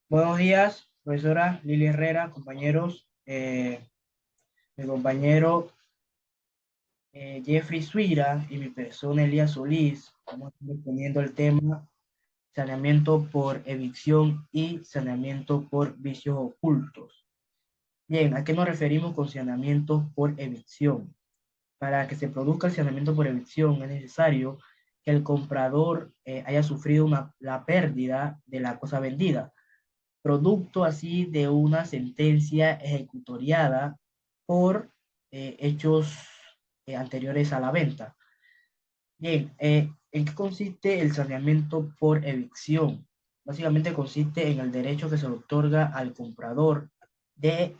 Buenos días, profesora Lili Herrera, compañeros. Mi compañero Jeffrey Suira y mi persona Elías Solís. Estamos respondiendo el tema saneamiento por evicción y saneamiento por vicios ocultos. Bien, ¿a qué nos referimos con saneamiento por evicción? Para que se produzca el saneamiento por evicción es necesario que el comprador haya sufrido la pérdida de la cosa vendida, producto así de una sentencia ejecutoriada por hechos anteriores a la venta. Bien, ¿en qué consiste el saneamiento por evicción? Básicamente consiste en el derecho que se le otorga al comprador de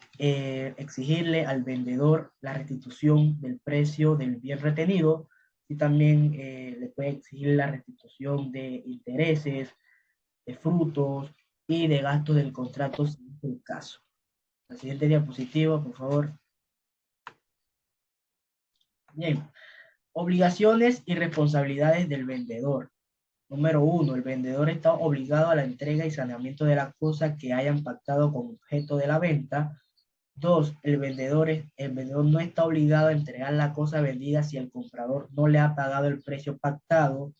exigirle al vendedor la restitución del precio del bien retenido y también le puede exigir la restitución de intereses, de frutos y de gastos del contrato si es el caso. La siguiente diapositiva, por favor. Bien, obligaciones y responsabilidades del vendedor. Número uno, el vendedor está obligado a la entrega y saneamiento de las cosas que hayan pactado como objeto de la venta. Dos, el vendedor no está obligado a entregar la cosa vendida si el comprador no le ha pagado el precio pactado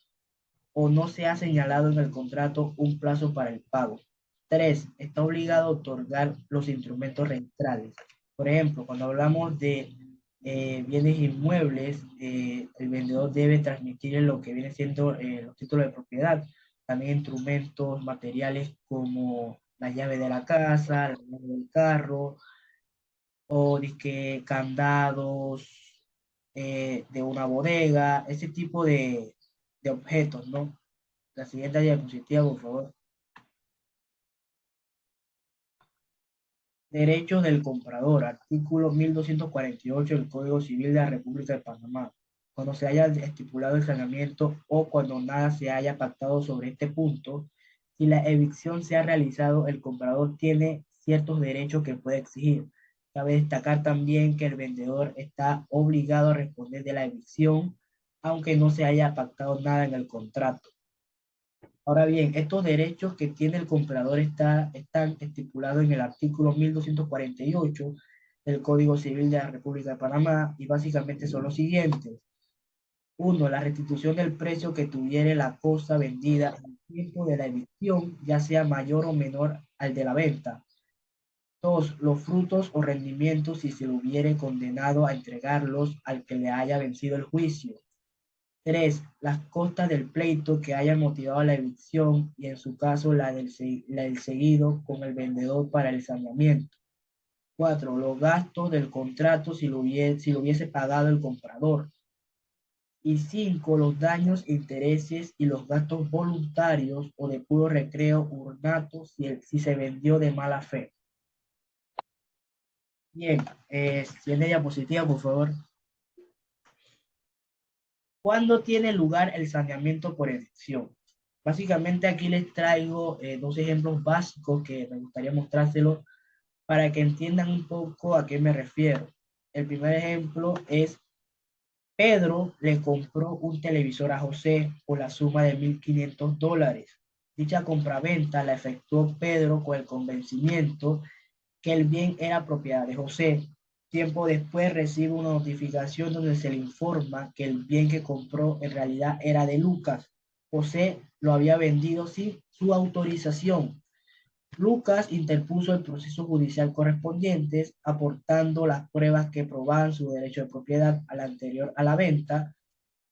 o no se ha señalado en el contrato un plazo para el pago. Tres, está obligado a otorgar los instrumentos registrales. Por ejemplo, cuando hablamos de bienes inmuebles, el vendedor debe transmitir lo que viene siendo los títulos de propiedad, también instrumentos materiales como la llave de la casa, la llave del carro, o disque candados de una bodega, ese tipo de objetos, ¿no? La siguiente diapositiva, por favor. Derechos del comprador, artículo 1248 del Código Civil de la República de Panamá. Cuando se haya estipulado el saneamiento o cuando nada se haya pactado sobre este punto, si la evicción se ha realizado, el comprador tiene ciertos derechos que puede exigir. Cabe destacar también que el vendedor está obligado a responder de la evicción, aunque no se haya pactado nada en el contrato. Ahora bien, estos derechos que tiene el comprador están estipulados en el artículo 1248 del Código Civil de la República de Panamá y básicamente son los siguientes. Uno, la restitución del precio que tuviere la cosa vendida en el tiempo de la emisión, ya sea mayor o menor al de la venta. Dos, los frutos o rendimientos si se lo hubiere condenado a entregarlos al que le haya vencido el juicio. Tres, las costas del pleito que haya motivado la evicción y en su caso la del seguido con el vendedor para el saneamiento. Cuatro, los gastos del contrato si lo hubiese pagado el comprador. Y cinco, los daños, intereses y los gastos voluntarios o de puro recreo urnato si se vendió de mala fe. Bien, siguiente diapositiva, por favor. ¿Cuándo tiene lugar el saneamiento por evicción? Básicamente aquí les traigo dos ejemplos básicos que me gustaría mostrárselos para que entiendan un poco a qué me refiero. El primer ejemplo es Pedro le compró un televisor a José por la suma de $1,500. Dicha compraventa la efectuó Pedro con el convencimiento que el bien era propiedad de José. Tiempo después recibe una notificación donde se le informa que el bien que compró en realidad era de Lucas. José lo había vendido sin su autorización. Lucas interpuso el proceso judicial correspondiente, aportando las pruebas que probaban su derecho de propiedad al anterior a la venta,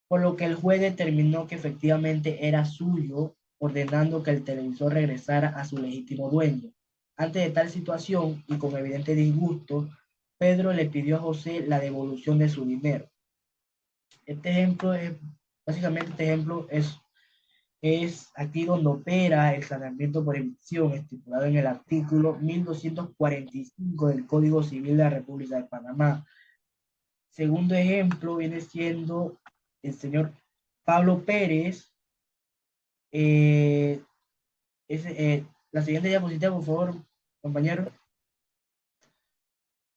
por lo que el juez determinó que efectivamente era suyo, ordenando que el televisor regresara a su legítimo dueño. Ante de tal situación y con evidente disgusto, Pedro le pidió a José la devolución de su dinero. Este ejemplo es, básicamente este ejemplo es aquí donde opera el saneamiento por evicción estipulado en el artículo 1245 del Código Civil de la República de Panamá. Segundo ejemplo viene siendo el señor Pablo Pérez. Eh, la siguiente diapositiva, por favor, compañero.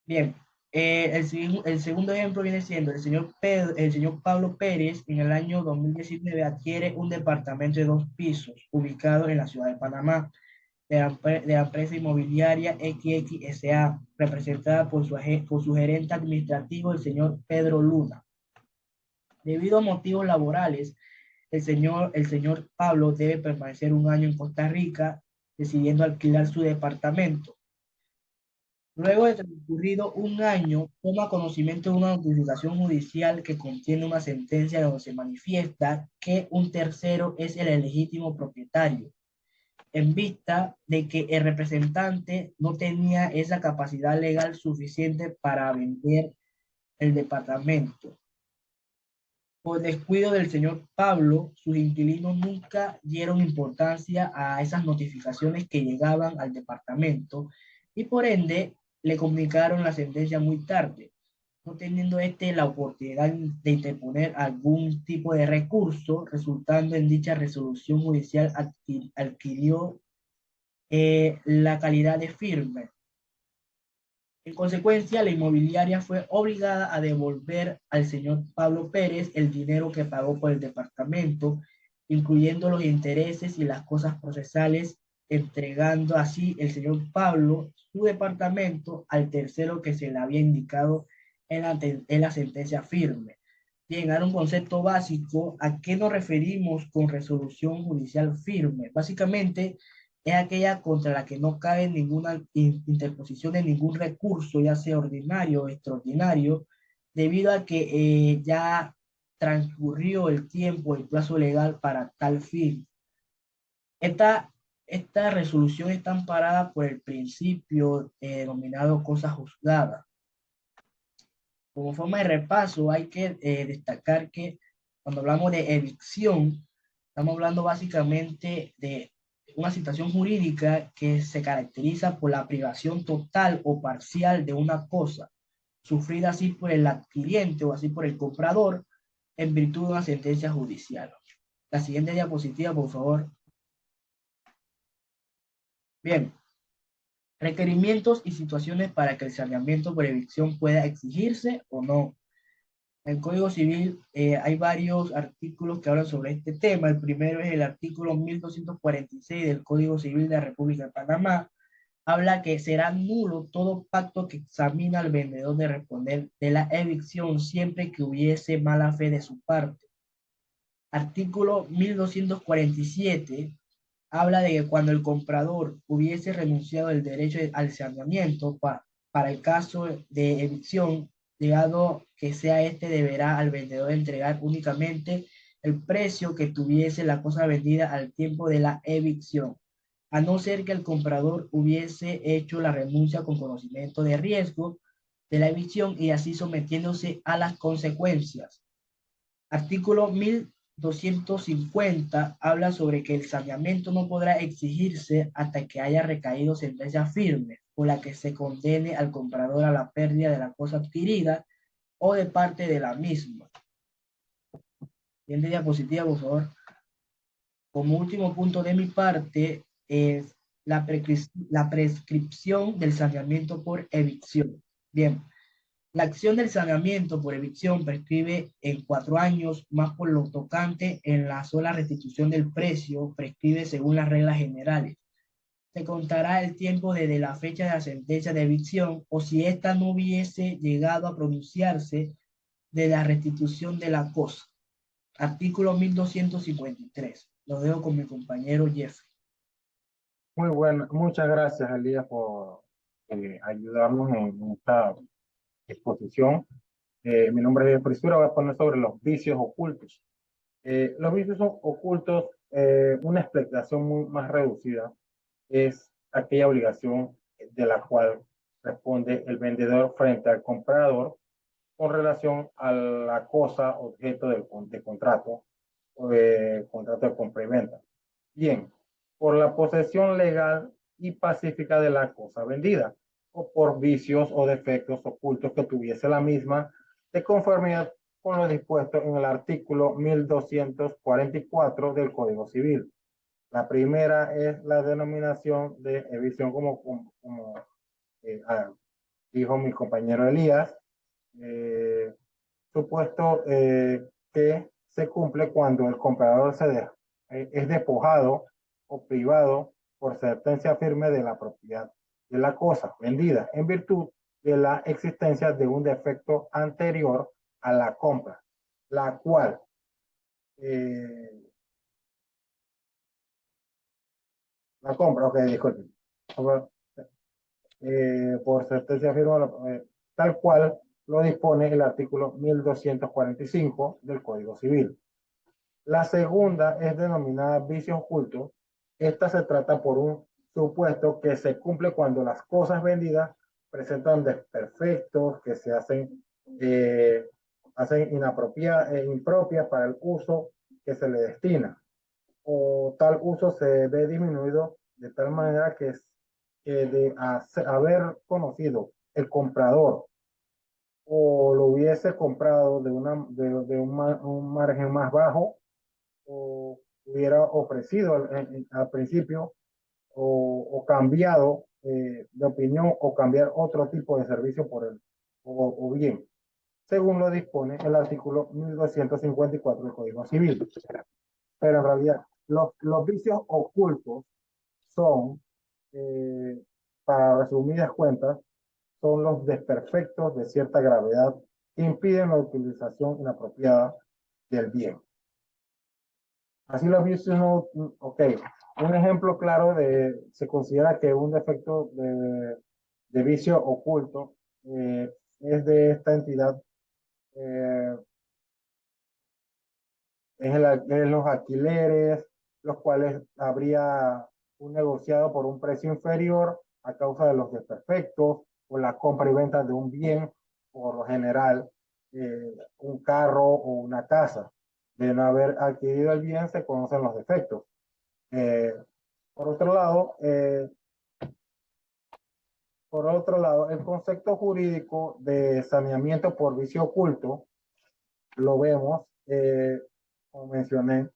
Bien, el segundo ejemplo viene siendo el señor Pablo Pérez en el año 2019 adquiere un departamento de 2 pisos ubicado en la ciudad de Panamá. de la empresa inmobiliaria XXSA, representada por su gerente administrativo, el señor Pedro Luna. Debido a motivos laborales, el señor Pablo debe permanecer un año en Costa Rica, decidiendo alquilar su departamento. Luego de transcurrido un año, toma conocimiento de una notificación judicial que contiene una sentencia donde se manifiesta que un tercero es el legítimo propietario, en vista de que el representante no tenía esa capacidad legal suficiente para vender el departamento. Por descuido del señor Pablo, sus inquilinos nunca dieron importancia a esas notificaciones que llegaban al departamento y por ende le comunicaron la sentencia muy tarde, no teniendo la oportunidad de interponer algún tipo de recurso, resultando en dicha resolución judicial adquirió la calidad de firme. En consecuencia, la inmobiliaria fue obligada a devolver al señor Pablo Pérez el dinero que pagó por el departamento, incluyendo los intereses y las cosas procesales, entregando así el señor Pablo su departamento al tercero que se le había indicado en la sentencia firme. Bien, ahora un concepto básico, ¿a qué nos referimos con resolución judicial firme? Básicamente, es aquella contra la que no cabe ninguna interposición de ningún recurso, ya sea ordinario o extraordinario, debido a que ya transcurrió el tiempo, el plazo legal para tal fin. Esta, esta resolución está amparada por el principio denominado cosa juzgada. Como forma de repaso, hay que destacar que cuando hablamos de evicción, estamos hablando básicamente de una situación jurídica que se caracteriza por la privación total o parcial de una cosa, sufrida así por el adquiriente o así por el comprador, en virtud de una sentencia judicial. La siguiente diapositiva, por favor. Bien, requerimientos y situaciones para que el saneamiento por evicción pueda exigirse o no. En el Código Civil hay varios artículos que hablan sobre este tema. El primero es el artículo 1246 del Código Civil de la República de Panamá. Habla que será nulo todo pacto que examina al vendedor de responder de la evicción siempre que hubiese mala fe de su parte. Artículo 1247 habla de que cuando el comprador hubiese renunciado el derecho al saneamiento para el caso de evicción, llegado que sea este, deberá al vendedor entregar únicamente el precio que tuviese la cosa vendida al tiempo de la evicción, a no ser que el comprador hubiese hecho la renuncia con conocimiento de riesgo de la evicción y así sometiéndose a las consecuencias. Artículo 1250 habla sobre que el saneamiento no podrá exigirse hasta que haya recaído sentencia firme por la que se condene al comprador a la pérdida de la cosa adquirida o de parte de la misma. Siguiente diapositiva, por favor. Como último punto de mi parte es la prescripción del saneamiento por evicción. Bien, la acción del saneamiento por evicción prescribe en 4 años, más por lo tocante en la sola restitución del precio, prescribe según las reglas generales. Se contará el tiempo desde la fecha de la sentencia de evicción o si ésta no hubiese llegado a pronunciarse de la restitución de la cosa. Artículo 1253. Lo dejo con mi compañero Jeffrey. Muy bueno, muchas gracias, Elías, por ayudarnos en esta exposición. Mi nombre es Frisura, voy a poner sobre los vicios ocultos. Los vicios ocultos, una explicación más reducida, es aquella obligación de la cual responde el vendedor frente al comprador con relación a la cosa objeto de contrato o de contrato de compra y venta. Bien, por la posesión legal y pacífica de la cosa vendida o por vicios o defectos ocultos que tuviese la misma de conformidad con lo dispuesto en el artículo 1244 del Código Civil. La primera es la denominación de evicción como dijo mi compañero Elías, eh, supuesto que se cumple cuando el comprador es despojado o privado por sentencia firme de la propiedad de la cosa vendida en virtud de la existencia de un defecto anterior a la compra, la cual la compra, ok, disculpe, por sentencia firme, tal cual lo dispone el artículo 1245 del Código Civil. La segunda es denominada vicio oculto. Esta se trata por un supuesto que se cumple cuando las cosas vendidas presentan desperfectos que se hacen impropias para el uso que se le destina, o tal uso se ve disminuido de tal manera que de haber conocido el comprador o lo hubiese comprado de un margen más bajo, o hubiera ofrecido al principio, o cambiado de opinión, o cambiar otro tipo de servicio por él, o bien, según lo dispone el artículo 1254 del Código Civil. Pero en realidad, los vicios ocultos son, eh, para resumidas cuentas, son los desperfectos de cierta gravedad que impiden la utilización inapropiada del bien. Así los vicios no, ok. Un ejemplo claro se considera que un defecto de vicio oculto es de esta entidad, eh, es los alquileres, los cuales habría un negociado por un precio inferior a causa de los desperfectos, o la compra y venta de un bien, por lo general, un carro o una casa. De no haber adquirido el bien, se conocen los defectos. Eh, por otro lado, el concepto jurídico de saneamiento por vicio oculto lo vemos, como mencioné,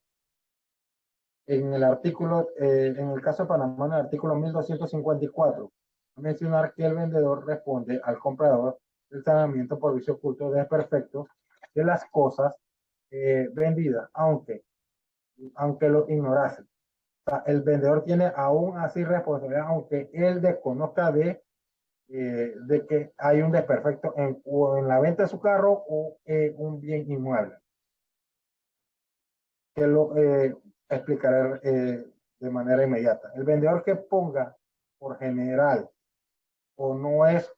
en el caso de Panamá, en el artículo 1254, a mencionar que el vendedor responde al comprador del saneamiento por vicio oculto de desperfectos de las cosas vendidas, aunque lo ignorase. O sea, el vendedor tiene aún así responsabilidad, aunque él desconozca de que hay un desperfecto o en la venta de su carro o un bien inmueble. Que lo explicaré de manera inmediata. El vendedor que ponga, por general, o no es,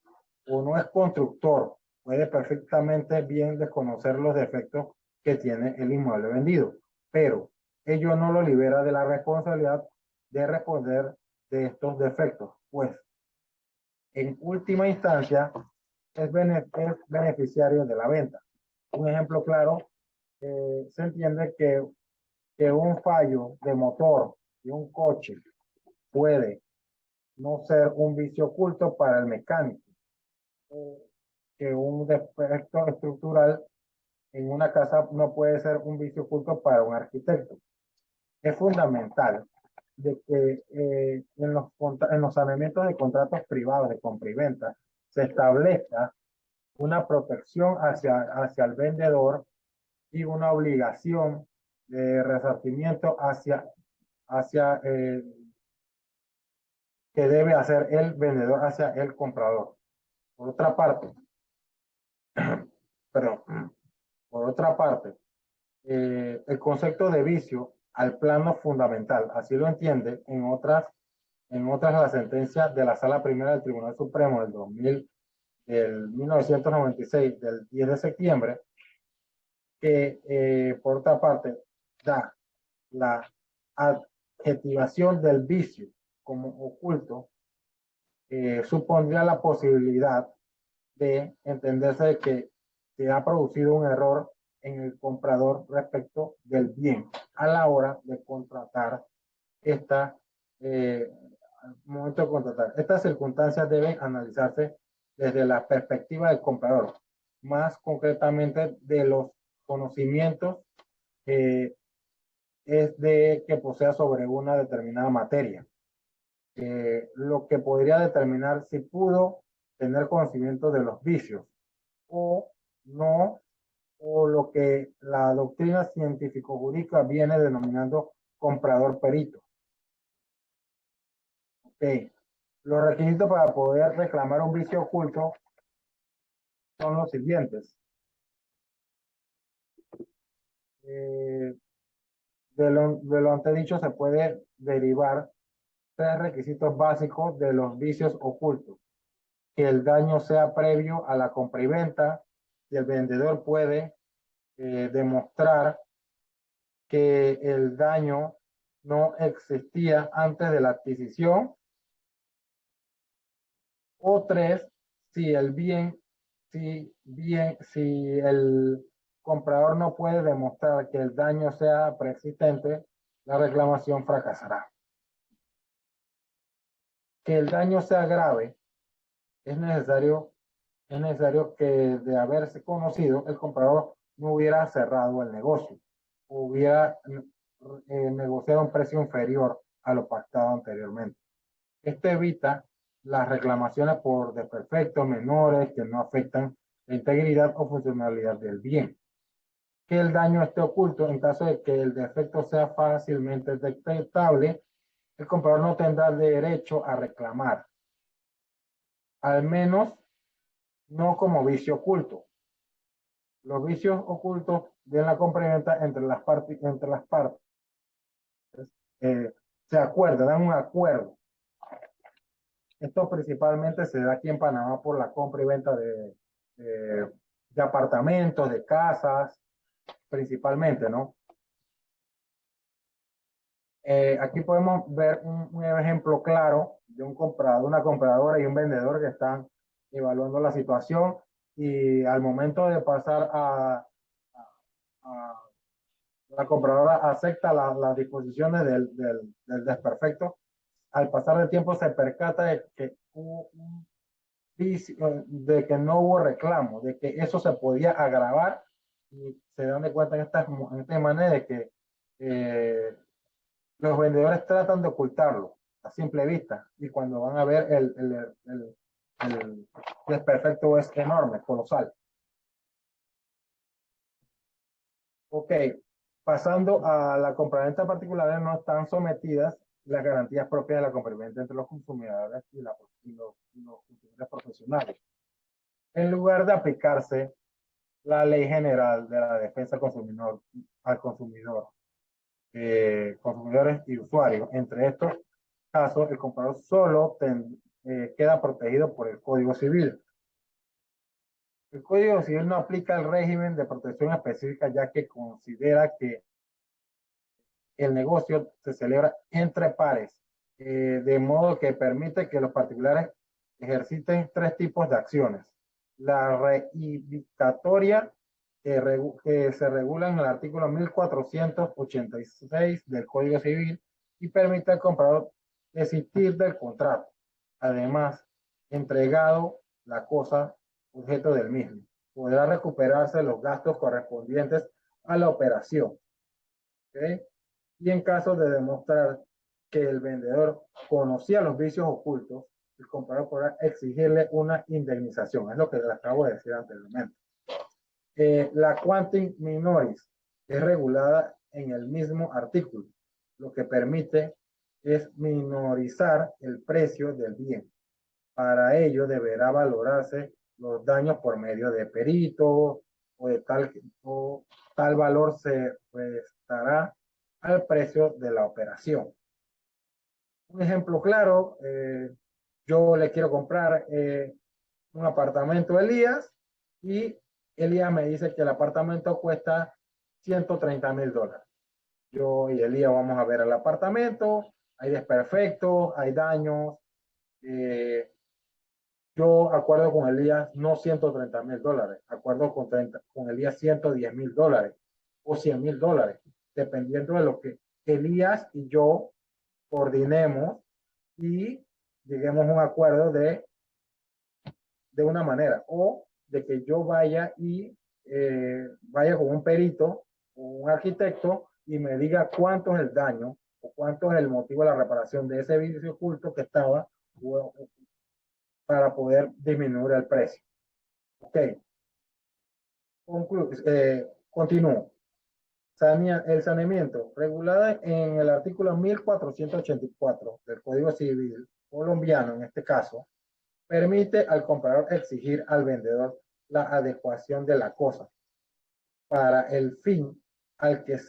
o no es constructor, puede perfectamente bien desconocer los defectos que tiene el inmueble vendido, pero ello no lo libera de la responsabilidad de responder de estos defectos, pues en última instancia es beneficiario de la venta. Un ejemplo claro, se entiende que un fallo de motor de un coche puede no ser un vicio oculto para el mecánico, que un defecto estructural en una casa no puede ser un vicio oculto para un arquitecto. Es fundamental de que en los saneamientos de contratos privados de compra y venta se establezca una protección hacia el vendedor y una obligación de resarcimiento hacia que debe hacer el vendedor hacia el comprador. Por otra parte, perdón, por otra parte, el concepto de vicio al plano fundamental, así lo entiende en otras la sentencia de la Sala Primera del Tribunal Supremo del 1996, del 10 de septiembre, que por otra parte da la adjetivación del vicio como oculto, supondría la posibilidad de entenderse de que se ha producido un error en el comprador respecto del bien a la hora de contratar esta momento de contratar. Estas circunstancias deben analizarse desde la perspectiva del comprador, más concretamente de los conocimientos es de que posea sobre una determinada materia. Lo que podría determinar si pudo tener conocimiento de los vicios o no, o lo que la doctrina científico-jurídica viene denominando comprador perito. Los requisitos para poder reclamar un vicio oculto son los siguientes. De lo antedicho se puede derivar 3 requisitos básicos de los vicios ocultos. Que el daño sea previo a la compra y venta, y el vendedor puede demostrar que el daño no existía antes de la adquisición. O 3, si el comprador no puede demostrar que el daño sea preexistente, la reclamación fracasará. Que el daño sea grave, es necesario que de haberse conocido, el comprador no hubiera cerrado el negocio, hubiera negociado un precio inferior a lo pactado anteriormente. Esto evita las reclamaciones por desperfectos menores que no afectan la integridad o funcionalidad del bien. Que el daño esté oculto en caso de que el defecto sea fácilmente detectable, el comprador no tendrá derecho a reclamar, al menos no como vicio oculto. Los vicios ocultos de la compra y venta entre las partes se acuerdan, dan un acuerdo. Esto principalmente se da aquí en Panamá por la compra y venta de apartamentos, de casas, principalmente, ¿no? Aquí podemos ver un ejemplo claro de un comprador, una compradora y un vendedor que están evaluando la situación, y al momento de pasar a la compradora acepta las disposiciones del desperfecto. Al pasar el tiempo se percata de que de que no hubo reclamo, de que eso se podía agravar, y se dan de cuenta en esta manera de que los vendedores tratan de ocultarlo a simple vista, y cuando van a ver el desperfecto es enorme, colosal. Ok, pasando a la compraventa particular, no están sometidas las garantías propias de la compraventa entre los consumidores y los consumidores profesionales. En lugar de aplicarse la ley general de la defensa al consumidor, consumidores y usuarios, entre estos casos, el comprador solo queda protegido por el Código Civil. El Código Civil no aplica el régimen de protección específica, ya que considera que el negocio se celebra entre pares, de modo que permite que los particulares ejerciten 3 tipos de acciones. La reivindicatoria, que se regula en el artículo 1486 del Código Civil y permite al comprador desistir del contrato. Además, entregado la cosa objeto del mismo, podrá recuperarse los gastos correspondientes a la operación. ¿Okay? Y en caso de demostrar que el vendedor conocía los vicios ocultos, el comprador podrá exigirle una indemnización. Es lo que les acabo de decir anteriormente. La quantum minoris es regulada en el mismo artículo, lo que permite es minorizar el precio del bien. Para ello deberá valorarse los daños por medio de peritos, o tal valor se restará al precio de la operación. Un ejemplo claro, yo le quiero comprar un apartamento a Elías, y Elías me dice que el apartamento cuesta $130,000. Yo y Elías vamos a ver el apartamento, hay desperfectos, hay daños. Yo acuerdo con Elías no $130,000, acuerdo con Elías $110,000 o $100,000, dependiendo de lo que Elías y yo coordinemos y lleguemos a un acuerdo de una manera, o de que yo vaya vaya con un perito o un arquitecto y me diga cuánto es el daño o cuánto es el motivo de la reparación de ese vicio oculto que estaba, para poder disminuir el precio. Ok. Continúo. El saneamiento, regulada en el artículo 1484 del Código Civil, colombiano, en este caso, permite al comprador exigir al vendedor la adecuación de la cosa para el fin al que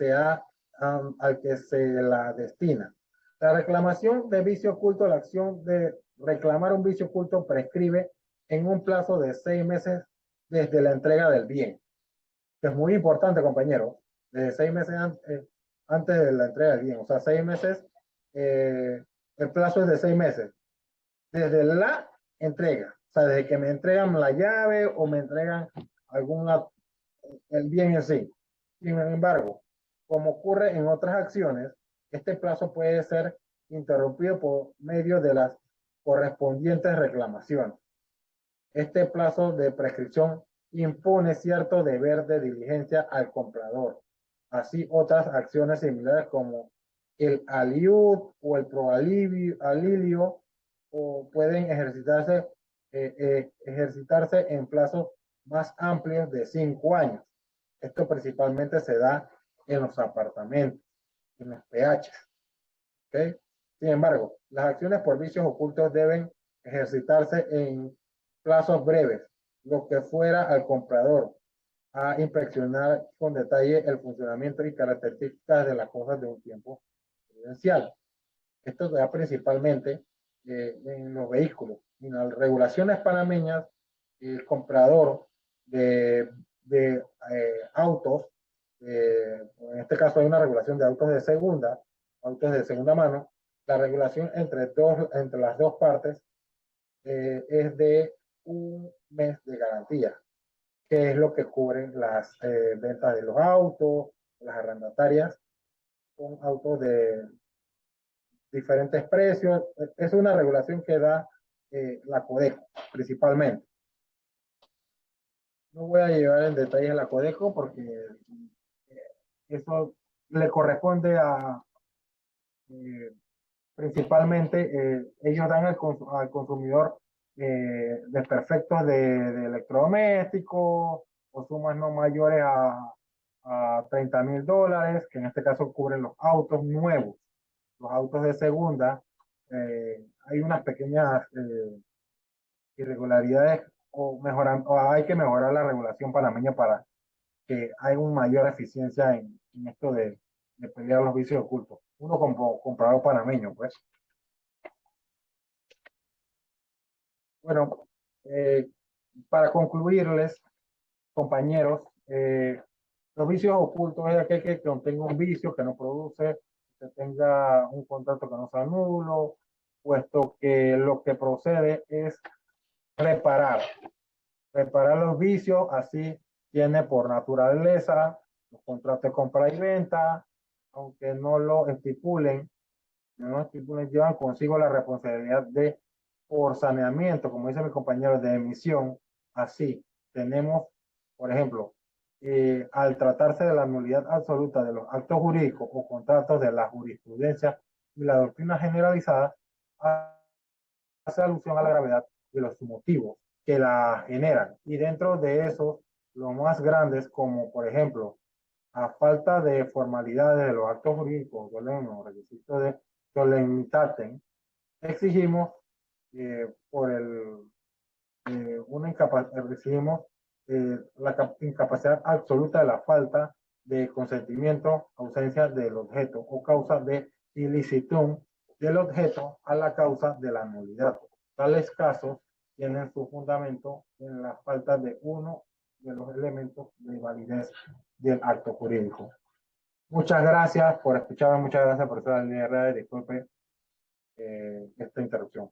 al que se la destina. La reclamación de vicio oculto, la acción de reclamar un vicio oculto prescribe en un plazo de 6 meses desde la entrega del bien. Que es muy importante, compañero, desde 6 meses antes de la entrega del bien. O sea, 6 meses, el plazo es de 6 meses desde la entrega. O sea, desde que me entregan la llave o me entregan alguna, el bien en sí. Sin embargo, como ocurre en otras acciones, este plazo puede ser interrumpido por medio de las correspondientes reclamaciones. Este plazo de prescripción impone cierto deber de diligencia al comprador. Así, otras acciones similares como el aliud o el proalilio o pueden ejercitarse en plazos más amplios de 5 años. Esto principalmente se da en los apartamentos, en los PH. ¿Okay? Sin embargo, las acciones por vicios ocultos deben ejercitarse en plazos breves, lo que fuera al comprador a inspeccionar con detalle el funcionamiento y características de las cosas de un tiempo prudencial. Esto se da principalmente en los vehículos. En las regulaciones panameñas, el comprador de autos, en este caso hay una regulación de autos de segunda mano, la regulación entre las dos partes es de 1 mes de garantía, que es lo que cubren las ventas de los autos, las arrendatarias con autos de diferentes precios. Es una regulación que da la Codeco principalmente. No voy a llevar en detalle la Codeco porque eso le corresponde a principalmente ellos dan al consumidor desperfectos de electrodomésticos o sumas no mayores a $30,000, que en este caso cubren los autos nuevos. Los autos de segunda, hay unas pequeñas irregularidades o hay que mejorar la regulación panameña para que haya una mayor eficiencia en esto de pelear los vicios ocultos. Uno como comprador panameño, pues. Bueno, para concluirles, compañeros, los vicios ocultos es aquel que contenga un vicio que no produce, que tenga un contrato que no sea nulo, puesto que lo que procede es reparar los vicios, así tiene por naturaleza los contratos de compra y venta, aunque no lo estipulen, llevan consigo la responsabilidad de por saneamiento, como dice mi compañero, de emisión. Así tenemos, por ejemplo, al tratarse de la nulidad absoluta de los actos jurídicos o contratos de la jurisprudencia y la doctrina generalizada, hace alusión a la gravedad de los motivos que la generan. Y dentro de esos, los más grandes, como por ejemplo, a falta de formalidades de los actos jurídicos, los requisitos de solemnitatem, exigimos por exigimos la incapacidad absoluta de la falta de consentimiento, ausencia del objeto o causa de ilicitum del objeto a la causa de la nulidad. Tales casos tienen su fundamento en la falta de uno de los elementos de validez del acto jurídico. Muchas gracias por escucharme, muchas gracias por estar en la línea. Disculpe esta interrupción.